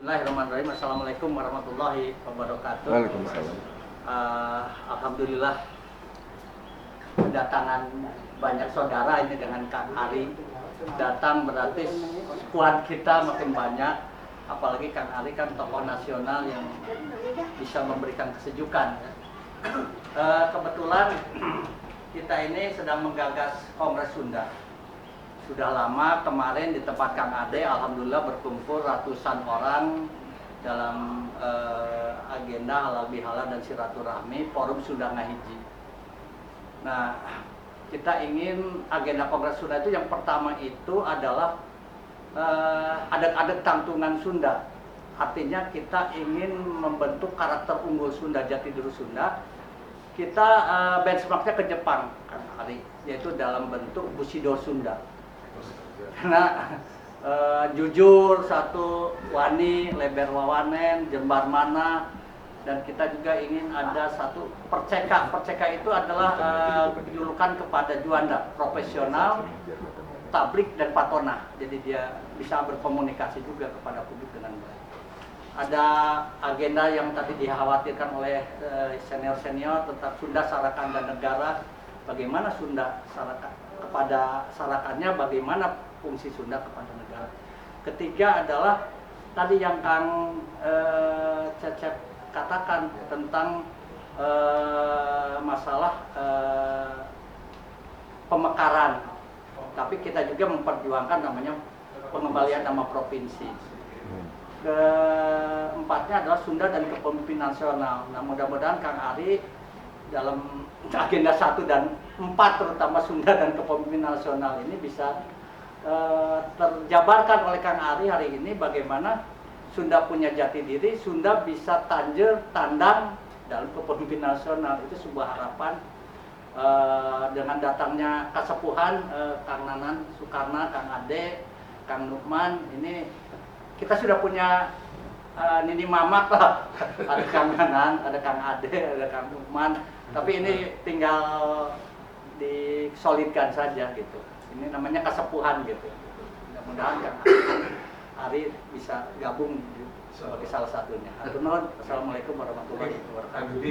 Bismillahirrahmanirrahim. Assalamualaikum warahmatullahi wabarakatuh. Waalaikumsalam. Alhamdulillah kedatangan banyak saudara ini dengan Kang Ari datang, berarti skuad kita makin banyak. Apalagi Kang Ari kan tokoh nasional yang bisa memberikan kesejukan. Kebetulan kita ini sedang menggagas Kongres Sunda. Sudah lama, kemarin di tempat Kang Ade, alhamdulillah berkumpul ratusan orang dalam agenda halal bihalal dan silaturahmi Forum Sunda Ngahiji. Nah, kita ingin agenda Kongres Sunda itu yang pertama itu adalah adat-adat Tamtungan Sunda. Artinya kita ingin membentuk karakter unggul Sunda, jati diri Sunda. Kita benchmarknya ke Jepang, Kang Ari, yaitu dalam bentuk Bushido Sunda. Karena jujur, satu wani, leber wawanen, jembar mana, dan kita juga ingin ada satu perceka. Perceka itu adalah julukan kepada juanda profesional, tablik dan patona. Jadi dia bisa berkomunikasi juga kepada publik dengan baik. Ada agenda yang tadi dikhawatirkan oleh senior-senior tentang Sunda, Sarakan dan Negara. Bagaimana Sunda kepada Sarakannya, bagaimana fungsi Sunda kepada negara. Ketiga adalah tadi yang Kang Cecep katakan tentang masalah pemekaran. Tapi kita juga memperjuangkan namanya pengembalian nama provinsi. Keempatnya adalah Sunda dan kepemimpinan nasional. Nah, mudah-mudahan Kang Ari dalam agenda 1 dan 4 terutama Sunda dan kepemimpinan nasional ini bisa terjabarkan oleh Kang Ari hari ini, bagaimana Sunda punya jati diri, Sunda bisa tandang dalam kepemimpinan nasional. Itu sebuah harapan. Dengan datangnya kasepuhan Kang Nanan Soekarno, Kang Ade, Kang Nukman, ini kita sudah punya nini mamak lah. Ada Kang Nanan, ada Kang Ade, ada Kang Nukman, tapi ini tinggal disolidkan saja gitu. Ini namanya kasepuhan gitu. Mudah-mudahan Kang Ari bisa gabung sebagai salah satunya. Assalamualaikum warahmatullahi wabarakatuh.